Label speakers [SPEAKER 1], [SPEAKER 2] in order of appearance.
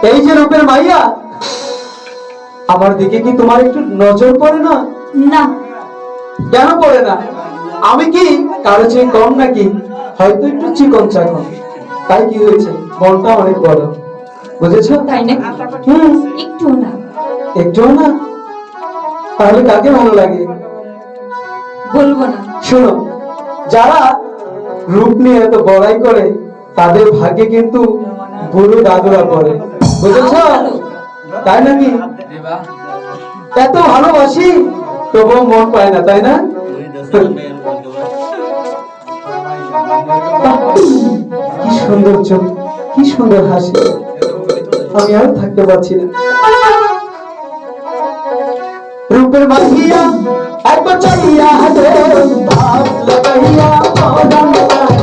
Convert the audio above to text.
[SPEAKER 1] এই যে রূপের মাইয়া, আমার দিকে কি তোমার একটু নজর পড়ে না?
[SPEAKER 2] না।
[SPEAKER 1] কেন পড়ে না? আমি কি কারো চেয়ে কম নাকি? হয়তো একটু চিকন চাকন, তাই কি হয়েছে, মনটা অনেক বড়, বুঝেছো?
[SPEAKER 2] তাই নাকি? একটু না।
[SPEAKER 1] একটু না? তাহলে কাকে ভালো লাগে?
[SPEAKER 2] বলবো না।
[SPEAKER 1] শোনো, যারা রূপ নিয়ে এত বড়াই করে তাদের ভাগ্যে কিন্তু বুড়ো দাদুরা পড়ে, বুঝেছো? তাই নাকি? এত ভালোবাসি তবুও মন পায় না, তাই না? কি সুন্দর চোখ, কি সুন্দর হাসি, আমি আর থাকতে পারছি না। রূপের মাহিয়া একবার চাইয়া দে, ভাব লাগাইয়া মন লাগাইয়া।